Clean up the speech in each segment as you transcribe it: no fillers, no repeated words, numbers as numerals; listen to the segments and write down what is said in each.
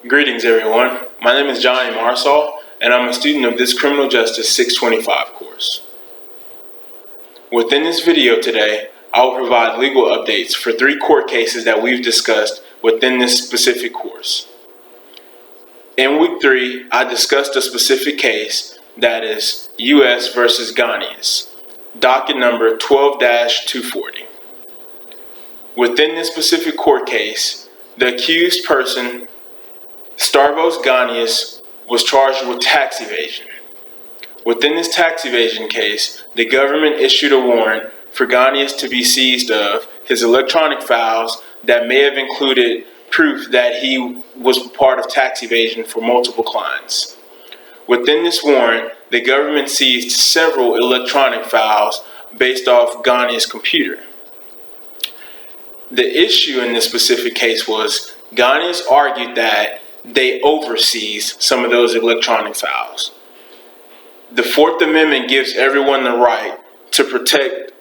Greetings, everyone. My name is Johnny Marsall, and I'm a student of this Criminal Justice 625 course. Within this video today, I will provide legal updates for 3 court cases that we've discussed within this specific course. In week 3, I discussed a specific case that is U.S. versus Ganius, docket number 12-240. Within this specific court case, the accused person, Stavros Ganius, was charged with tax evasion. Within this tax evasion case, the government issued a warrant for Ganius to be seized of his electronic files that may have included proof that he was part of tax evasion for multiple clients. Within this warrant, the government seized several electronic files based off Ganius' computer. The issue in this specific case was Ganius argued that they overseized some of those electronic files. The Fourth Amendment gives everyone the right to protect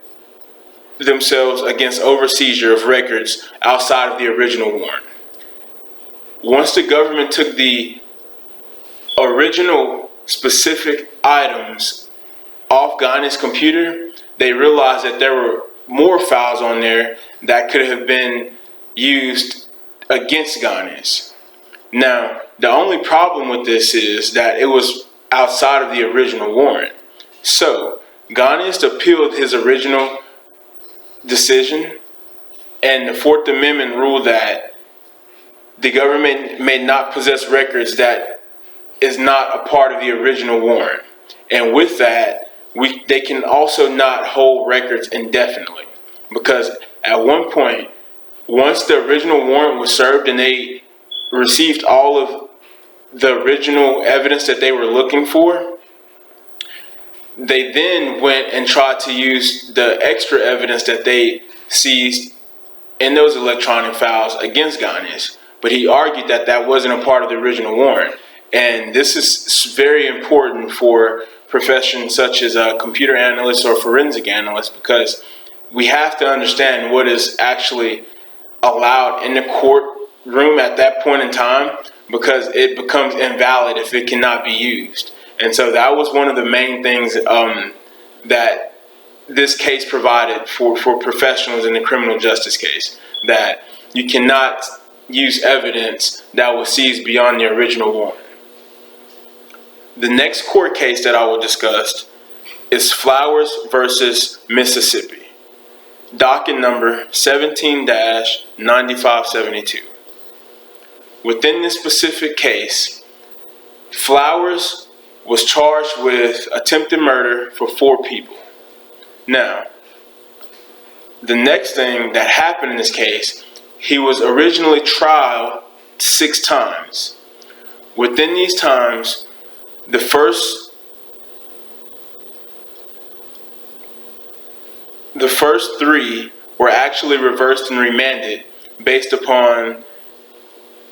themselves against overseizure of records outside of the original warrant. Once the government took the original specific items off Ganius' computer, they realized that there were more files on there that could have been used against Ganius. Now, the only problem with this is that it was outside of the original warrant. So, Ganius appealed his original decision, and the Fourth Amendment ruled that the government may not possess records that is not a part of the original warrant. And with that, they can also not hold records indefinitely. Because at one point, once the original warrant was served and they received all of the original evidence that they were looking for, they then went and tried to use the extra evidence that they seized in those electronic files against Ganius. But he argued that that wasn't a part of the original warrant. And this is very important for professions such as a computer analyst or forensic analyst, because we have to understand what is actually allowed in the courtroom at that point in time, because it becomes invalid if it cannot be used. And so that was one of the main things that this case provided for professionals in the criminal justice case, that you cannot use evidence that was seized beyond the original warrant. The next court case that I will discuss is Flowers versus Mississippi, docket number 17-9572. Within this specific case, Flowers was charged with attempted murder for 4 people. Now, the next thing that happened in this case, he was originally tried 6 times. Within these times, the first 3 were actually reversed and remanded based upon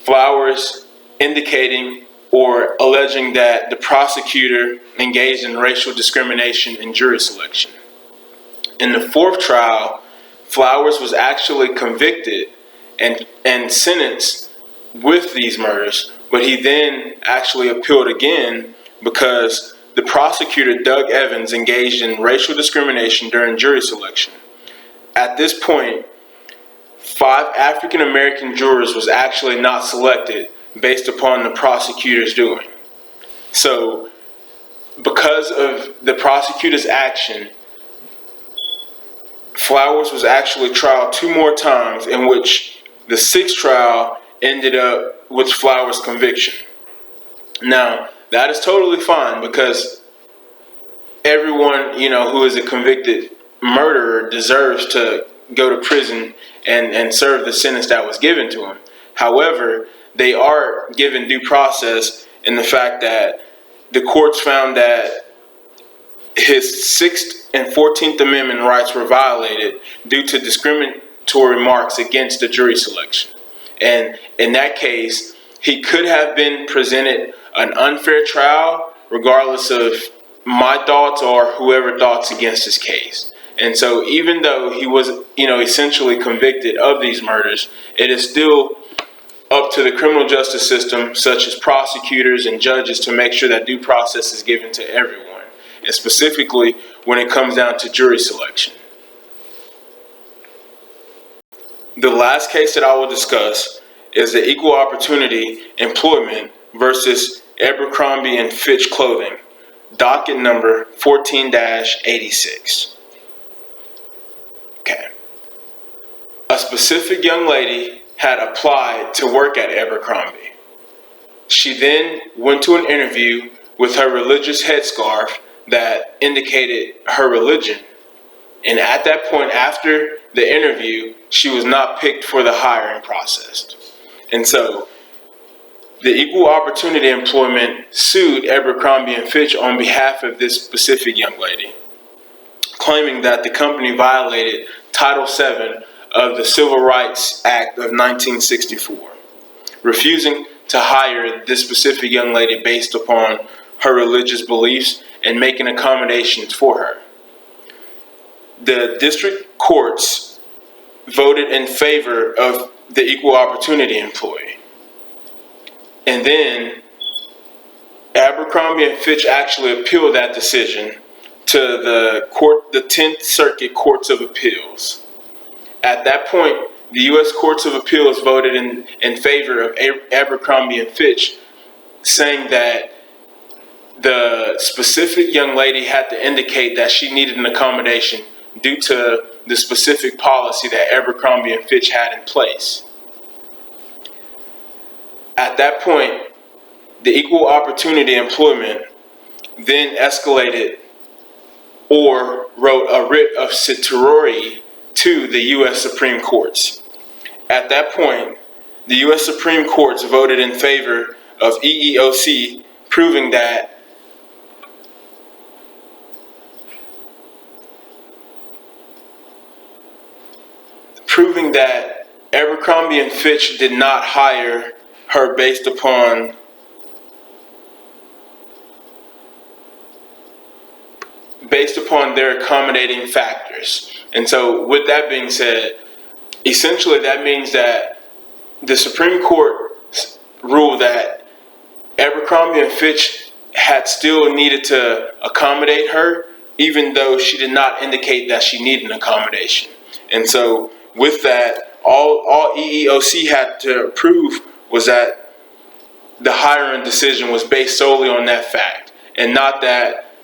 Flowers indicating or alleging that the prosecutor engaged in racial discrimination in jury selection. In the 4th trial, Flowers was actually convicted and sentenced with these murders, but he then actually appealed again because the prosecutor, Doug Evans, engaged in racial discrimination during jury selection. At this point, 5 African American jurors was actually not selected based upon the prosecutor's doing. So, because of the prosecutor's action, Flowers was actually tried 2 more times, in which the 6th trial ended up with Flowers' conviction. Now, that is totally fine, because everyone, who is a convicted murderer deserves to go to prison and serve the sentence that was given to him. However, they are given due process in the fact that the courts found that his 6th and 14th Amendment rights were violated due to discriminatory remarks against the jury selection. And in that case, he could have been presented an unfair trial, regardless of my thoughts or whoever thoughts against his case. And so even though he was, essentially convicted of these murders, it is still up to the criminal justice system, such as prosecutors and judges, to make sure that due process is given to everyone, and specifically when it comes down to jury selection. The last case that I will discuss is the equal opportunity employment versus Abercrombie and Fitch Clothing, docket number 14-86. Okay. A specific young lady had applied to work at Abercrombie. She then went to an interview with her religious headscarf that indicated her religion. And at that point, after the interview, she was not picked for the hiring process. And so the Equal Opportunity Employment sued Abercrombie and Fitch on behalf of this specific young lady, claiming that the company violated Title VII of the Civil Rights Act of 1964, refusing to hire this specific young lady based upon her religious beliefs and making accommodations for her. The district courts voted in favor of the equal opportunity employee. And then Abercrombie and Fitch actually appealed that decision to the 10th Circuit Courts of Appeals. At that point, the U.S. Courts of Appeals voted in favor of Abercrombie and Fitch, saying that the specific young lady had to indicate that she needed an accommodation due to the specific policy that Abercrombie and Fitch had in place. At that point, the equal opportunity employment then escalated or wrote a writ of certiorari to the U.S. Supreme Courts. At that point, the U.S. Supreme Courts voted in favor of EEOC, proving that Abercrombie and Fitch did not hire her based upon their accommodating factors. And so with that being said, essentially that means that the Supreme Court ruled that Abercrombie and Fitch had still needed to accommodate her, even though she did not indicate that she needed an accommodation. And so with that, all EEOC had to prove was that the hiring decision was based solely on that fact, and not that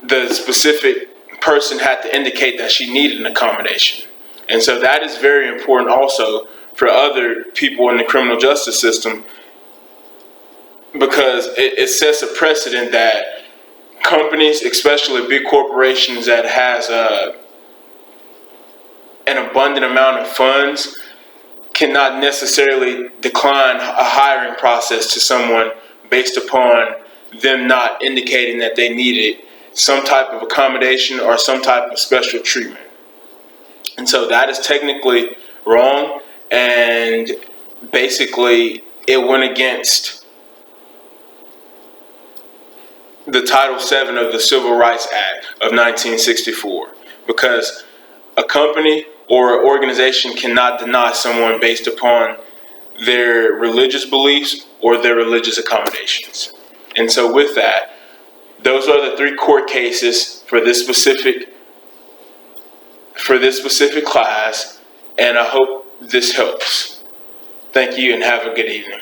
the specific person had to indicate that she needed an accommodation. And so that is very important also for other people in the criminal justice system, because it sets a precedent that companies, especially big corporations that has an abundant amount of funds, cannot necessarily decline a hiring process to someone based upon them not indicating that they needed some type of accommodation or some type of special treatment. And so that is technically wrong, and basically it went against the Title VII of the Civil Rights Act of 1964, because a company or an organization cannot deny someone based upon their religious beliefs or their religious accommodations. And so with that, those are the three court cases for this specific class, and I hope this helps. Thank you and have a good evening.